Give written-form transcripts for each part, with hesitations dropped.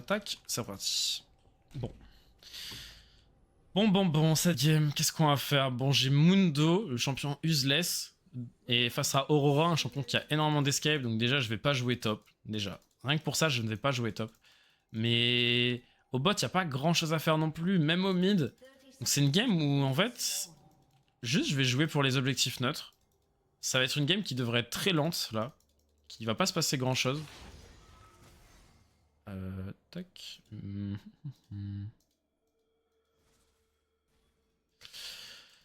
Tac, c'est reparti. Bon. Bon, cette game, qu'est-ce qu'on va faire? Bon, j'ai Mundo, le champion useless, et face à Aurora, un champion qui a énormément d'escape, donc déjà, je vais pas jouer top. Déjà. Rien que pour ça, je ne vais pas jouer top. Mais au bot, il a pas grand-chose à faire non plus, même au mid. Donc c'est une game où, en fait, juste, je vais jouer pour les objectifs neutres. Ça va être une game qui devrait être très lente, là. Qui va pas se passer grand-chose. Tac.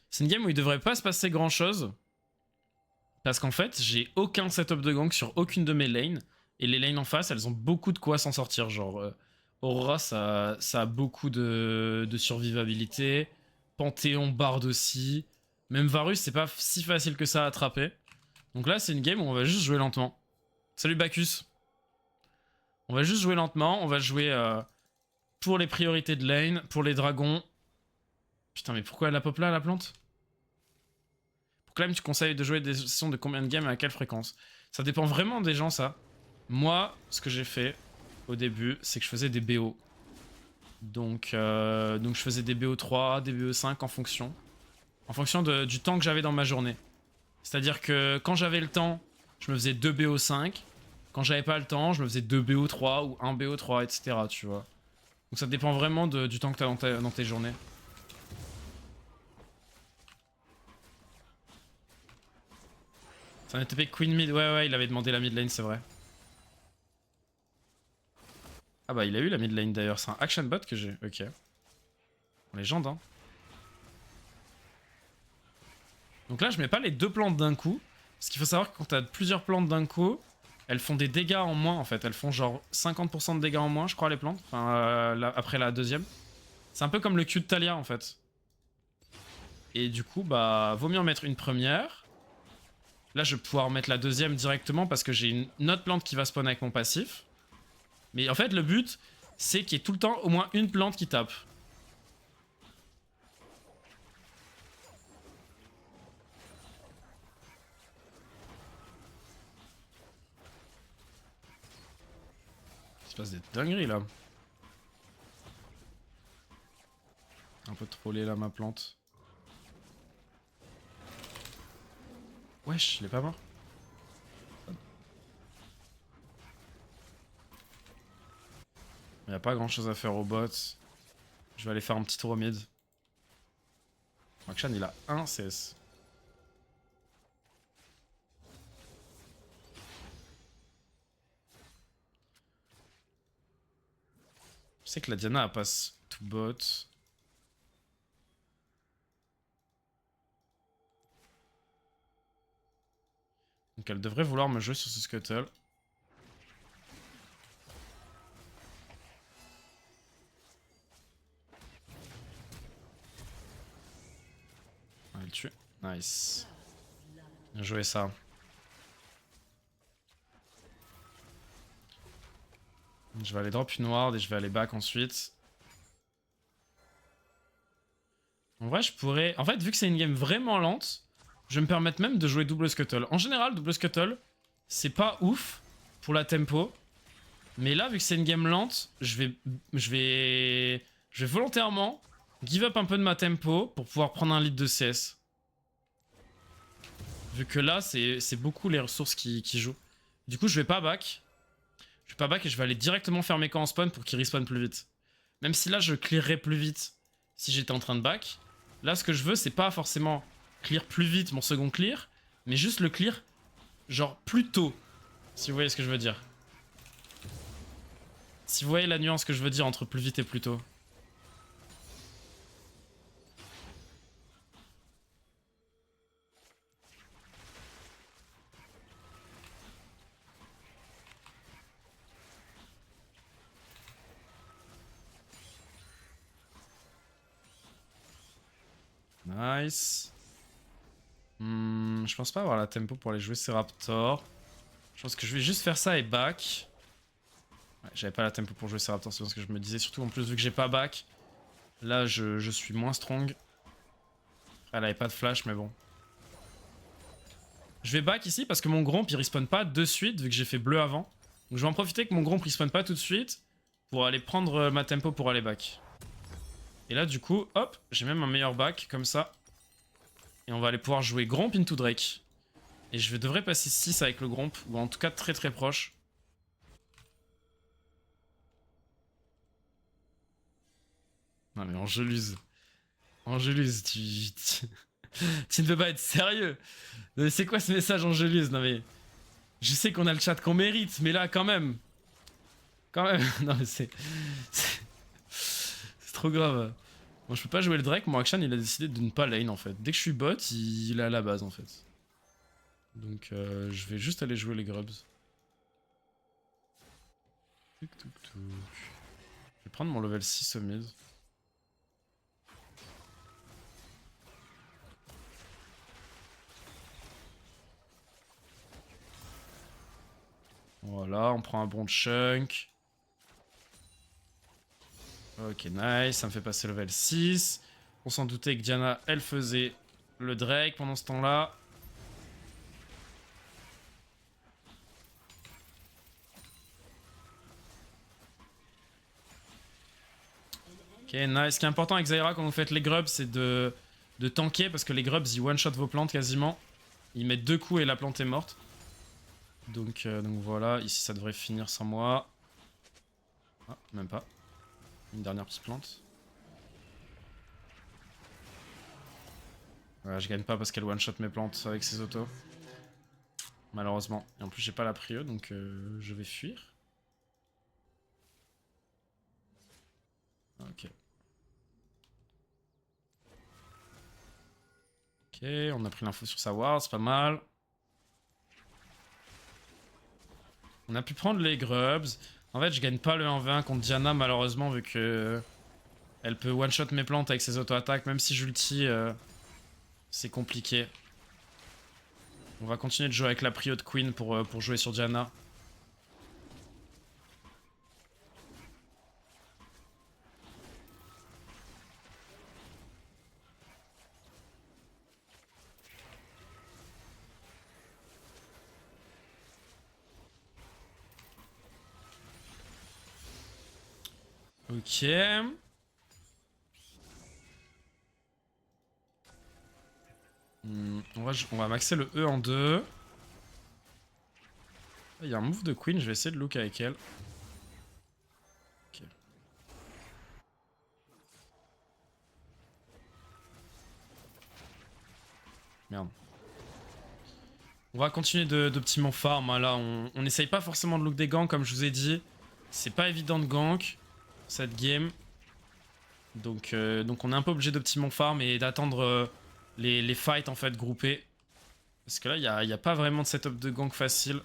C'est une game où il devrait pas se passer grand chose. Parce qu'en fait, j'ai aucun setup de gank sur aucune de mes lanes. Et les lanes en face, elles ont beaucoup de quoi s'en sortir. Genre, Aurora, ça a beaucoup de survivabilité. Panthéon, Bard aussi. Même Varus, c'est pas si facile que ça à attraper. Donc là, c'est une game où on va juste jouer lentement. Salut Bacchus. On va juste jouer lentement. On va jouer pour les priorités de lane, pour les dragons. Putain, mais pourquoi elle a pop là, la plante? Clem, tu conseilles de jouer des sessions de combien de games et à quelle fréquence? Ça dépend vraiment des gens, ça. Moi, ce que j'ai fait au début, c'est que je faisais des BO. Donc je faisais des BO3, des BO5 en fonction. En fonction du temps que j'avais dans ma journée. C'est-à-dire que quand j'avais le temps, je me faisais 2 BO5. Quand j'avais pas le temps, je me faisais 2 BO3 ou 1 BO3, etc. Tu vois. Donc ça dépend vraiment du temps que t'as dans tes journées. C'est un TP Queen mid, ouais, il avait demandé la mid lane, c'est vrai. Ah bah il a eu la mid lane d'ailleurs, c'est un action bot que j'ai, ok. Légende, hein. Donc là je mets pas les deux plantes d'un coup, parce qu'il faut savoir que quand t'as plusieurs plantes d'un coup, elles font des dégâts en moins en fait, elles font genre 50% de dégâts en moins je crois les plantes, enfin après la deuxième. C'est un peu comme le Q de Talia en fait. Et du coup bah vaut mieux en mettre une première. Là, je vais pouvoir mettre la deuxième directement parce que j'ai une autre plante qui va spawn avec mon passif. Mais en fait, le but, c'est qu'il y ait tout le temps au moins une plante qui tape. Il se passe des dingueries, là. Un peu trollé, là, ma plante. Wesh, il est pas mort. Il n'y a pas grand chose à faire au bot. Je vais aller faire un petit tour au mid. Akshan, il a 1 CS. Je sais que la Diana elle passe tout bot. Donc elle devrait vouloir me jouer sur ce scuttle. On va le tuer. Nice. Bien joué ça. Je vais aller drop une ward et je vais aller back ensuite. En vrai, je pourrais... En fait, vu que c'est une game vraiment lente, je vais me permettre même de jouer double scuttle. En général, double scuttle, c'est pas ouf pour la tempo. Mais là, vu que c'est une game lente, je vais volontairement give up un peu de ma tempo pour pouvoir prendre un lead de CS. Vu que là, c'est beaucoup les ressources qui jouent. Du coup, je vais pas back. Je vais pas back et je vais aller directement faire mes camps en spawn pour qu'ils respawn plus vite. Même si là, je clearerais plus vite si j'étais en train de back. Là, ce que je veux, c'est pas forcément clear plus vite mon second clear, mais juste le clear, genre plus tôt. Si vous voyez ce que je veux dire. Si vous voyez la nuance que je veux dire entre plus vite et plus tôt. Nice. Je pense pas avoir la tempo pour aller jouer ces Raptors. Je pense que je vais juste faire ça et back. Ouais, j'avais pas la tempo pour jouer ces Raptors, c'est parce que je me disais, surtout en plus vu que j'ai pas back. Là, je suis moins strong. Elle avait pas de flash, mais bon. Je vais back ici parce que mon Gromp il respawn pas de suite vu que j'ai fait bleu avant. Donc je vais en profiter que mon Gromp il respawn pas tout de suite. pour aller prendre ma tempo pour aller back. Et là, du coup, hop, j'ai même un meilleur back, comme ça. Et on va aller pouvoir jouer Gromp into Drake. Et je devrais passer 6 avec le Gromp, ou en tout cas très très proche. Non mais Angeluse. Angeluse, tu ne peux pas être sérieux. C'est quoi ce message Angeluse? Non mais... Je sais qu'on a le chat qu'on mérite, mais là quand même. Quand même. Non mais c'est trop grave. Moi je peux pas jouer le Drake, mon Akshan il a décidé de ne pas lane en fait. Dès que je suis bot, il est à la base en fait. Donc je vais juste aller jouer les grubs. Tuk tuk tuk. Je vais prendre mon level 6 au mid. Voilà, on prend un bon chunk. Ok, nice, ça me fait passer level 6. On s'en doutait que Diana, elle faisait le Drake pendant ce temps-là. Ok, nice. Ce qui est important avec Zyra quand vous faites les grubs, c'est de tanker parce que les grubs, ils one-shot vos plantes quasiment. Ils mettent 2 coups et la plante est morte. Donc voilà, ici ça devrait finir sans moi. Ah, même pas. Une dernière petite plante. Voilà, je gagne pas parce qu'elle one-shot mes plantes avec ses autos. Malheureusement. Et en plus j'ai pas la prio donc je vais fuir. Ok. Ok, on a pris l'info sur sa ward, c'est pas mal. On a pu prendre les grubs. En fait, je gagne pas le 1v1 contre Diana malheureusement vu que elle peut one-shot mes plantes avec ses auto-attaques. Même si j'ulti, c'est compliqué. On va continuer de jouer avec la prio de Queen pour jouer sur Diana. Ok. On va maxer le E en 2. Il y a un move de Queen, je vais essayer de look avec elle. Ok. Merde. On va continuer de petit mon farm. Hein, là, on essaye pas forcément de look des ganks, comme je vous ai dit. C'est pas évident de gank cette game. Donc on est un peu obligé de petit mon farm et d'attendre les fights en fait groupés. Parce que là, il n'y a pas vraiment de setup de gank facile.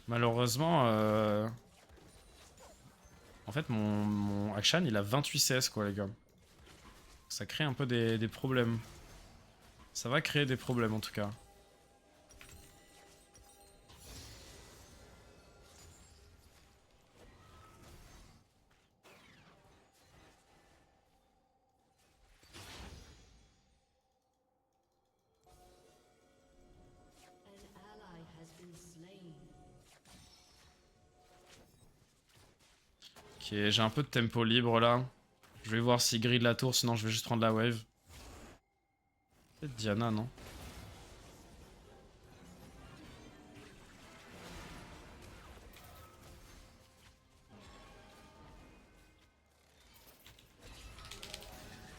Malheureusement, en fait, mon Akshan, il a 28 CS, quoi, les gars. Ça crée un peu des problèmes. Ça va créer des problèmes, en tout cas. Ok, j'ai un peu de tempo libre, là. Je vais voir s'il grille la tour, sinon je vais juste prendre la wave. Peut-être Diana, non?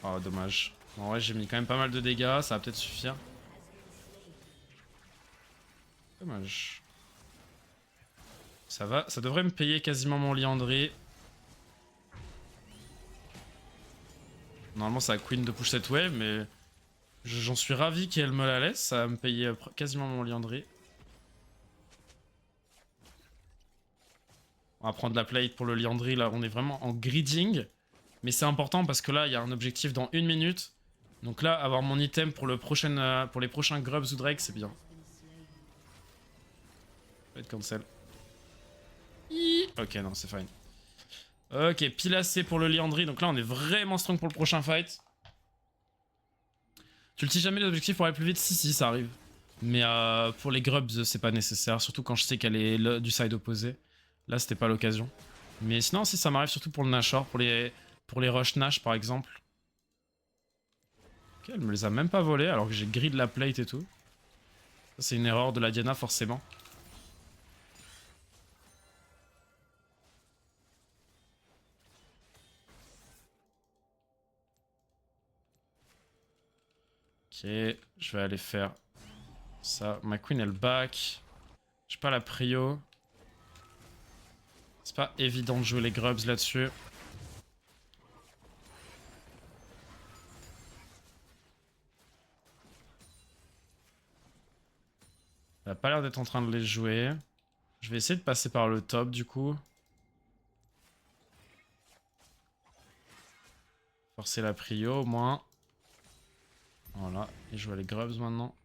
Oh, dommage. En vrai, j'ai mis quand même pas mal de dégâts, ça va peut-être suffire. Dommage. Ça va, ça devrait me payer quasiment mon Liandry. Normalement, c'est à Queen de push cette wave, mais j'en suis ravi qu'elle me la laisse. Ça va me payer quasiment mon Liandry. On va prendre la plate pour le Liandry. Là, on est vraiment en greeding. Mais c'est important parce que là, il y a un objectif dans 1 minute. Donc là, avoir mon item pour, pour les prochains Grubs ou Drake, c'est bien. Peut être cancel. Ok, non, c'est fine. Ok, pile AC pour le Liandry. Donc là, on est vraiment strong pour le prochain fight. Tu le dis jamais l'objectif pour aller plus vite? Si, ça arrive. Mais pour les Grubs, c'est pas nécessaire. Surtout quand je sais qu'elle est du side opposé. Là, c'était pas l'occasion. Mais sinon, si ça m'arrive surtout pour le Nashor, pour les rush Nash par exemple. Ok, elle me les a même pas volés alors que j'ai grid la plate et tout. Ça, c'est une erreur de la Diana, forcément. Ok, je vais aller faire ça. Ma queen, elle back. J'ai pas la prio. C'est pas évident de jouer les grubs là-dessus. Elle a pas l'air d'être en train de les jouer. Je vais essayer de passer par le top du coup. Forcer la prio au moins. Voilà, et jouer les grubs maintenant.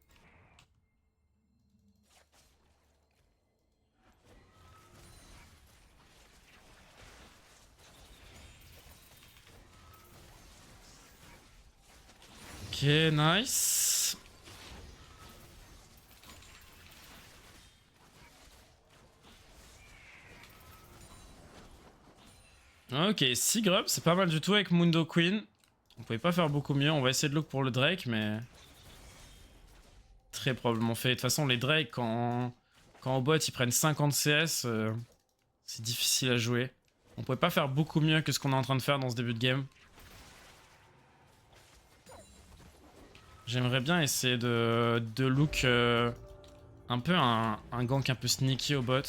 Ok, nice. Ok, 6 grubs, c'est pas mal du tout avec Mundo Queen. On pouvait pas faire beaucoup mieux. On va essayer de look pour le Drake, mais... Très probablement fait. De toute façon, les Drake, quand au bot ils prennent 50 CS, c'est difficile à jouer. On pouvait pas faire beaucoup mieux que ce qu'on est en train de faire dans ce début de game. J'aimerais bien essayer de look un peu un gank un peu sneaky au bot.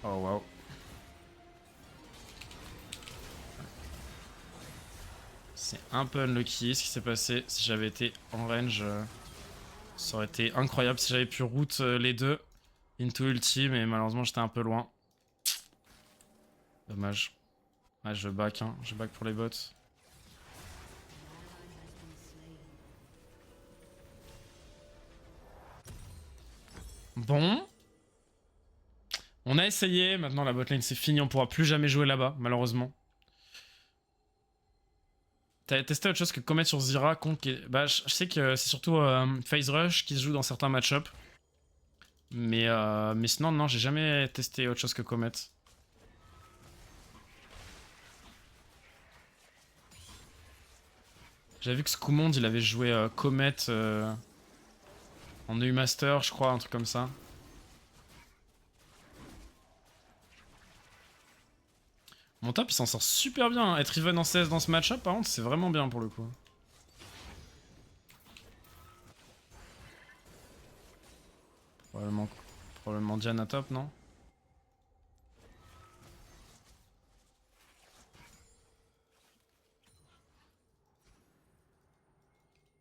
Oh wow. C'est un peu unlucky ce qui s'est passé. Si j'avais été en range, ça aurait été incroyable si j'avais pu route les deux into ulti, mais malheureusement j'étais un peu loin. Dommage. Ah, je back, hein. Je back pour les bots. Bon. On a essayé, maintenant la botlane c'est fini, on pourra plus jamais jouer là-bas, malheureusement. T'as testé autre chose que Comet sur Zira Bah, je sais que c'est surtout Phase Rush qui se joue dans certains match-up. Mais sinon, non, j'ai jamais testé autre chose que Comet. J'avais vu que Scumond, il avait joué Comet en EU Master, je crois, un truc comme ça. Mon top, il s'en sort super bien. Hein. Être even en CS dans ce match-up, par contre, c'est vraiment bien pour le coup. Probablement Diana top, non?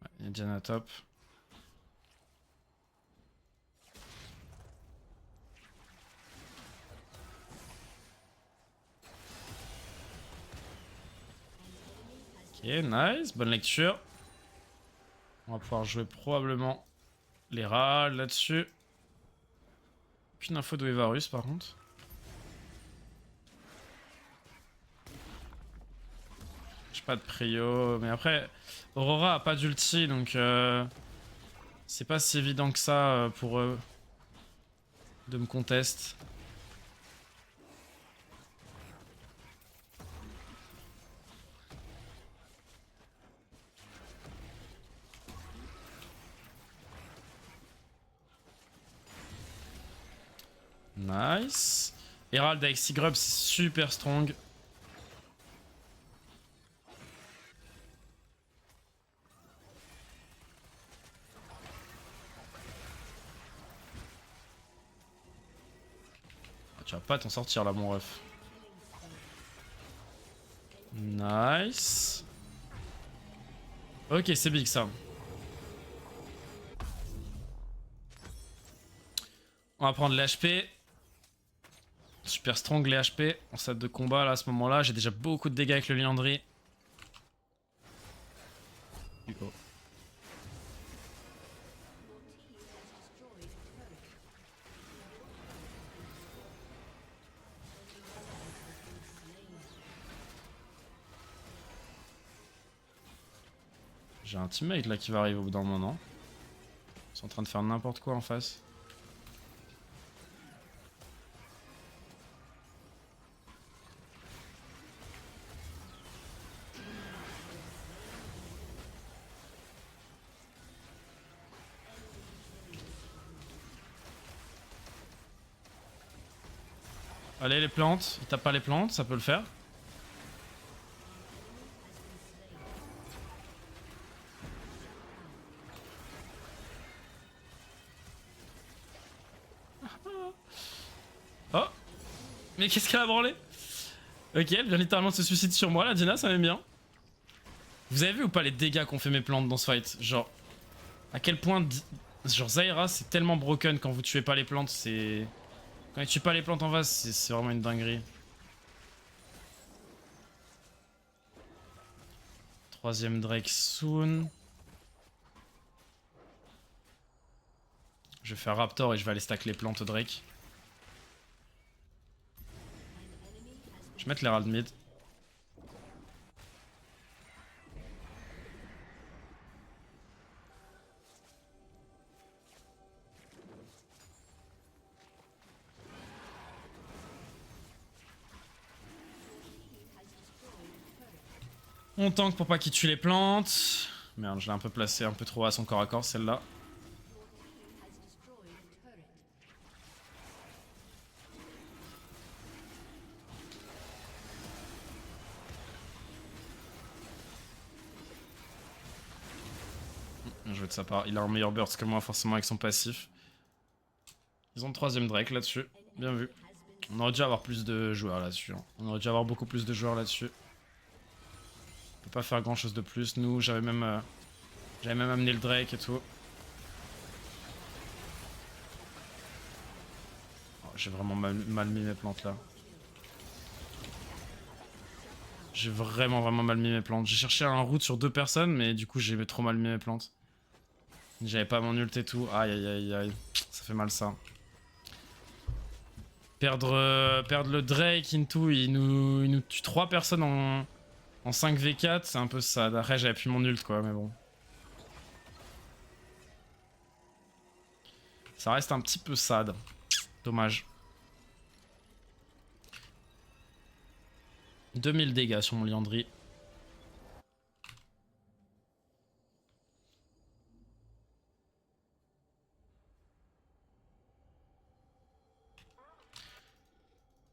Ouais, il y a Diana top. Ok, nice, bonne lecture. On va pouvoir jouer probablement les rats là-dessus. Aucune info de Evarus par contre. J'ai pas de prio, mais après, Aurora a pas d'ulti donc c'est pas si évident que ça pour eux de me contest. Nice. Herald avec 6 grubs, c'est super strong. Ah, tu vas pas t'en sortir là, mon ref. Nice. Ok, c'est big ça. On va prendre les HP. Super strong les HP en stade de combat là à ce moment là. J'ai déjà beaucoup de dégâts avec le Liandry. J'ai un teammate là qui va arriver au bout d'un moment. Ils sont en train de faire n'importe quoi en face. Allez les plantes, il tape pas les plantes, ça peut le faire. Oh. Mais qu'est-ce qu'elle a branlé? Ok, elle vient littéralement de se suicider sur moi, la Dina, ça m'aime bien. Vous avez vu ou pas les dégâts qu'ont fait mes plantes dans ce fight? Genre, à quel point... Genre, Zyra, c'est tellement broken quand vous tuez pas les plantes, c'est... Quand il tue pas les plantes en face, c'est vraiment une dinguerie. Troisième Drake soon. Je vais faire Raptor et je vais aller stack les plantes Drake. Je vais mettre l'Herald mid. On tank pour pas qu'il tue les plantes. Merde, je l'ai un peu placé un peu trop à son corps à corps celle-là. Bien joué de sa part. Il a un meilleur burst que moi forcément avec son passif. Ils ont le troisième Drake là-dessus. Bien vu. On aurait dû avoir plus de joueurs là-dessus. Hein. On aurait dû avoir beaucoup plus de joueurs là-dessus. On peut pas faire grand chose de plus. Nous, j'avais même amené le Drake et tout. Oh, j'ai vraiment mal mis mes plantes là. J'ai vraiment mal mis mes plantes. J'ai cherché un route sur 2 personnes, mais du coup j'ai trop mal mis mes plantes. J'avais pas mon ult et tout. Aïe aïe aïe aïe. Ça fait mal ça. Perdre le Drake into, il nous tue 3 personnes en 5v4, c'est un peu sad. Après j'avais plus mon ult quoi, mais bon. Ça reste un petit peu sad. Dommage. 2000 dégâts sur mon Liandry.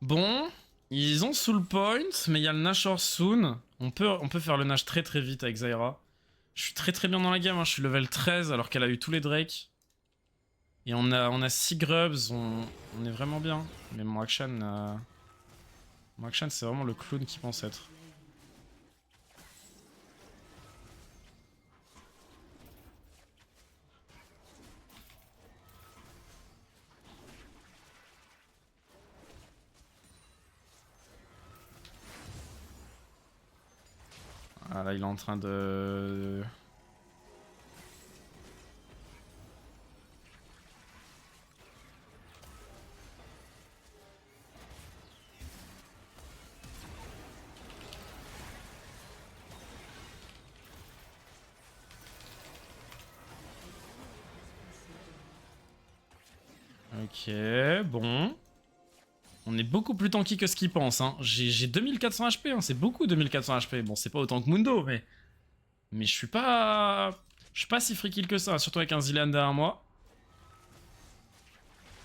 Bon, ils ont soul point, mais il y a le Nashor soon. On peut faire le Nash très vite avec Zyra. Je suis très bien dans la game, hein. Je suis level 13 alors qu'elle a eu tous les Drakes. Et on a 6 grubs, on est vraiment bien. Mais mon Akshan, c'est vraiment le clown qui pense être. Ah là il est en train de... Ok, bon. On est beaucoup plus tanky que ce qu'il pense. Hein. J'ai 2400 HP, hein. C'est beaucoup 2400 HP. Bon, c'est pas autant que Mundo, mais... Mais je suis pas... Je suis pas si free kill que ça, surtout avec un Zilean derrière moi.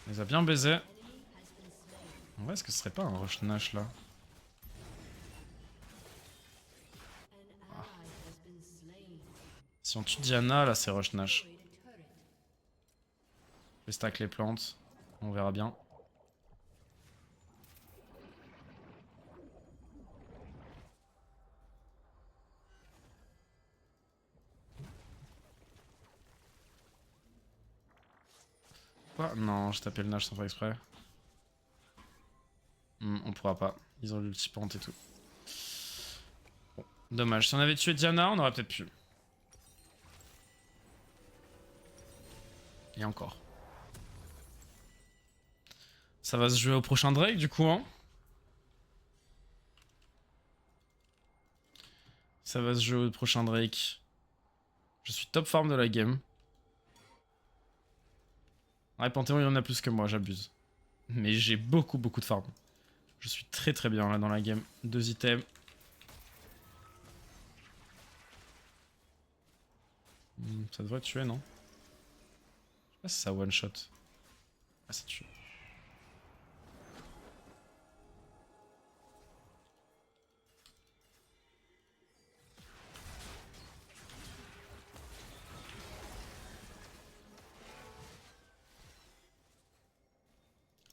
Il les a bien baisé. En vrai, est-ce que ce serait pas un rush Nash là? Ah. Si on tue Diana, là c'est rush Nash. Je vais stack les plantes. On verra bien. Quoi? Non, j'ai tapé le Nash sans faire exprès. On pourra pas. Ils ont l'ulti pente et tout. Bon, dommage. Si on avait tué Diana, on aurait peut-être pu. Et encore. Ça va se jouer au prochain Drake du coup, hein. Ça va se jouer au prochain Drake. Je suis top farm de la game. Ouais, Panthéon, il y en a plus que moi, j'abuse. Mais j'ai beaucoup de farm. Je suis très bien là dans la game. 2 items. Ça devrait tuer, non? Je sais pas si ça one shot. Ah, ça tue.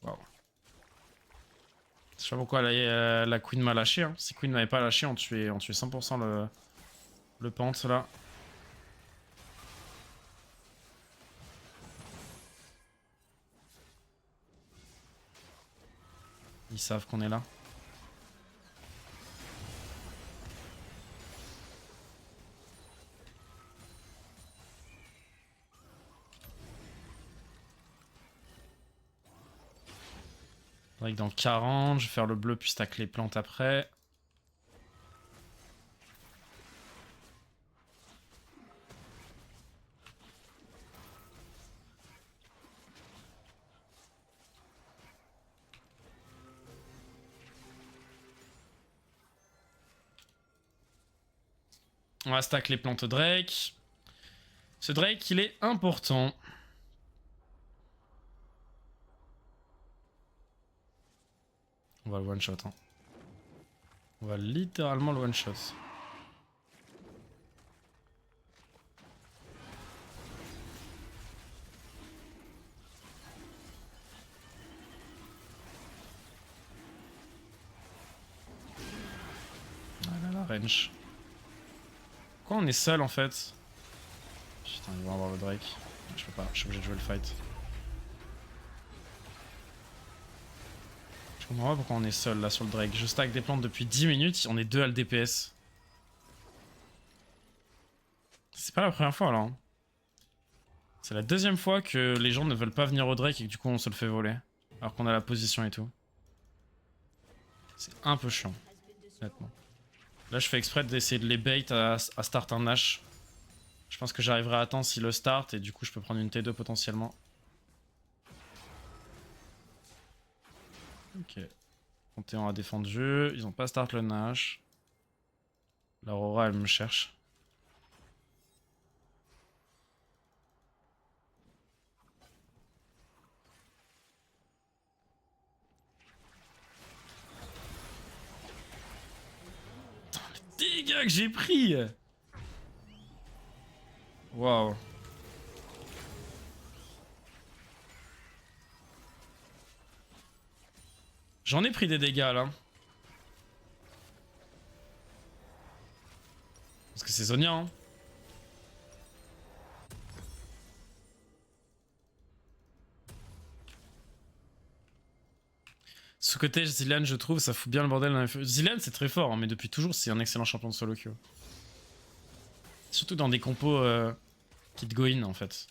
Waouh. Je sais pas pourquoi la Queen m'a lâché. Hein. Si Queen m'avait pas lâché, on tuait 100% le pente là. Ils savent qu'on est là. Drake dans 40, je vais faire le bleu puis stack les plantes après. On va stack les plantes Drake. Ce Drake, il est important. On va le one shot. Hein. On va littéralement le one shot. Ah là là, range. Pourquoi on est seul en fait? Putain, ils vont avoir le Drake. Je peux pas, je suis obligé de jouer le fight. Je comprends pas pourquoi on est seul là sur le Drake. Je stack des plantes depuis 10 minutes, on est 2 à le DPS. C'est pas la première fois là. Hein. C'est la deuxième fois que les gens ne veulent pas venir au Drake et que du coup on se le fait voler. Alors qu'on a la position et tout. C'est un peu chiant, honnêtement. Là je fais exprès d'essayer de les bait à start un Nash. Je pense que j'arriverai à attendre s'il le start et du coup je peux prendre une T2 potentiellement. Ok. Panthéon a défendu, ils ont pas start le Nash. L'Aurora elle me cherche. Putain, les dégâts que j'ai pris! Waouh. J'en ai pris des dégâts là. Parce que c'est Zonia hein. Ce côté Zilean je trouve ça fout bien le bordel dans les feux. Zilean c'est très fort hein, mais depuis toujours c'est un excellent champion de solo queue. Surtout dans des compos qui te go in en fait.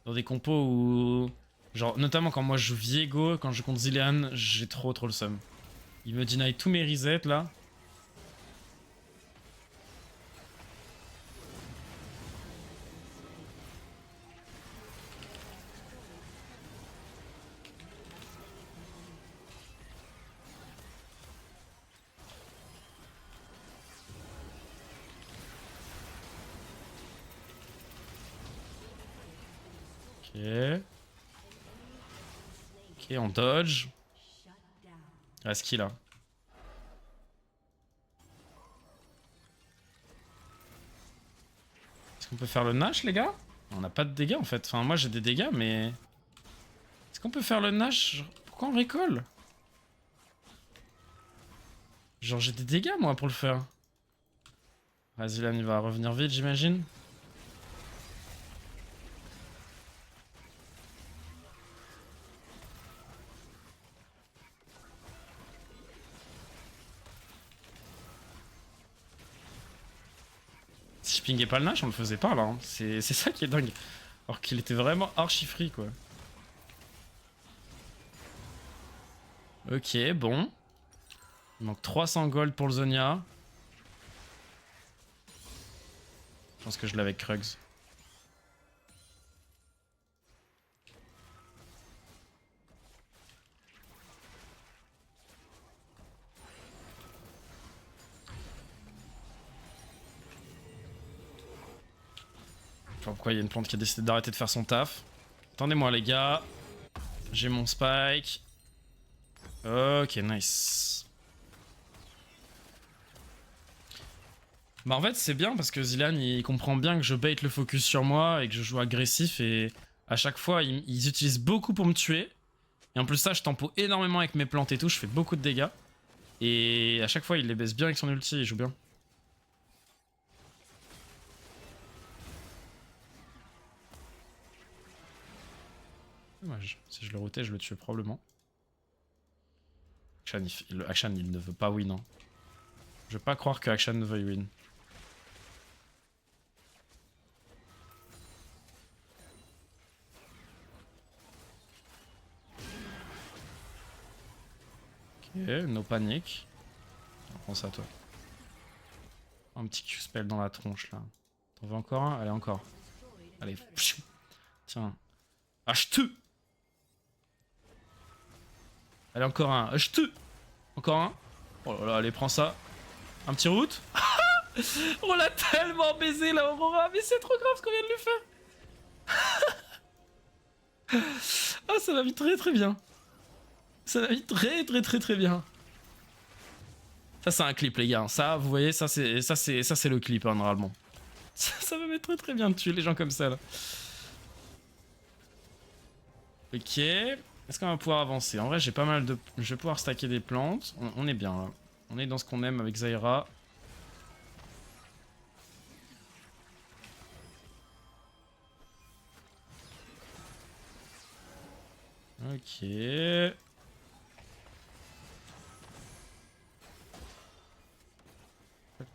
Dans des compos où... Genre notamment quand moi je joue Viego, quand je compte Zilean, j'ai trop le seum. Il me deny tous mes resets là. Ok. Ok, on dodge. Reste qui là? Est-ce qu'on peut faire le Nash les gars? On n'a pas de dégâts en fait. Enfin moi j'ai des dégâts mais... Est-ce qu'on peut faire le Nash? Pourquoi on récolle? Genre j'ai des dégâts moi pour le faire. Vas-y là il va revenir vite j'imagine. Si je pingais pas le Nash on le faisait pas là. Hein. C'est ça qui est dingue. Alors qu'il était vraiment archi free quoi. Ok bon. Il manque 300 gold pour le Zonia. Je pense que je l'ai avec Krugs. Je sais pas pourquoi il y a une plante qui a décidé d'arrêter de faire son taf. Attendez-moi les gars. J'ai mon spike. Ok, nice. Bah en fait c'est bien parce que Zilean il comprend bien que je bait le focus sur moi et que je joue agressif et à chaque fois ils utilisent beaucoup pour me tuer. Et en plus ça je tempo énormément avec mes plantes et tout, je fais beaucoup de dégâts. Et à chaque fois il les baisse bien avec son ulti, il joue bien. Dommage, si je le routais je le tuais probablement. Akshan il ne veut pas win hein. Je veux pas croire que Akshan ne veuille win. Ok, no panique. Prends ça toi. Un petit Q-spell dans la tronche là. T'en veux encore un? Allez encore. Allez. Tiens. Acheteux. Allez encore un. Acheteux. Encore un. Oh là là, allez prends ça. Un petit route. On l'a tellement baisé la Aurora. Mais c'est trop grave ce qu'on vient de lui faire. Ah ça va mis très très bien. Ça va mis très bien. Ça c'est un clip les gars. Ça vous voyez ça c'est le clip hein, normalement. Ça va mettre très bien de tuer les gens comme ça là. Ok. Est-ce qu'on va pouvoir avancer? En vrai j'ai pas mal de... Je vais pouvoir stacker des plantes. On est bien là. On est dans ce qu'on aime avec Zyra. Ok. Le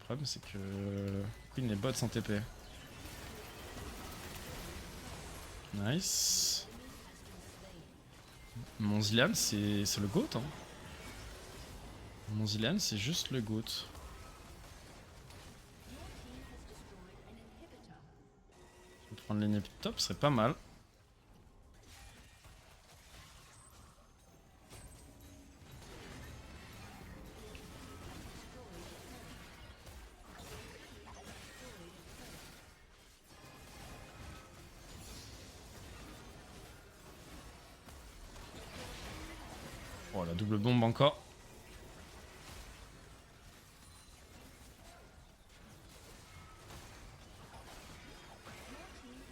problème c'est que Queen est bot sans TP. Nice. Mon Zilean c'est le GOAT hein. Mon Zilean c'est juste le GOAT. Je vais prendre l'ennemi top, ce serait pas mal. Oh la double bombe encore.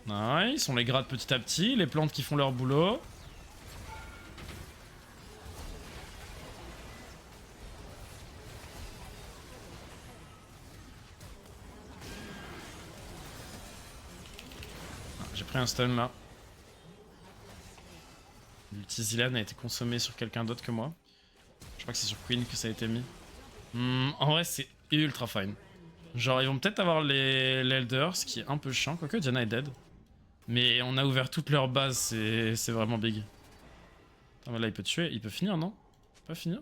Nice, on les gratte petit à petit, les plantes qui font leur boulot. Ah, j'ai pris un stun là. L'ulti Zilean a été consommé sur quelqu'un d'autre que moi. Je crois que c'est sur Queen que ça a été mis. En vrai c'est ultra fine. Genre ils vont peut-être avoir l'Elder, ce qui est un peu chiant, quoique Diana est dead. Mais on a ouvert toute leur base, c'est vraiment big. Attends, mais là il peut tuer, il peut finir non? Il peut pas finir?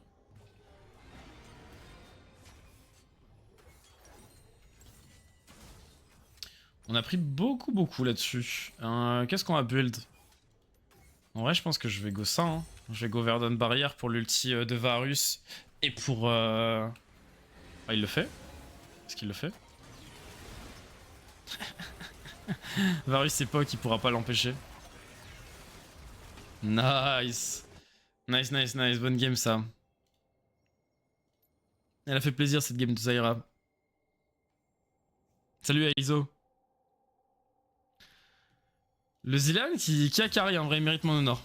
On a pris beaucoup là-dessus. Qu'est-ce qu'on va build? En vrai je pense que je vais go ça hein. Je vais go Verdun Barrière pour l'ulti de Varus. Et pour... Ah il le fait? Est-ce qu'il le fait? Varus c'est pas qui pourra pas l'empêcher. Nice. Nice. Bonne game ça. Elle a fait plaisir cette game de Zyra. Salut Aizo. Le Zilean qui a carry en vrai, il mérite mon honneur.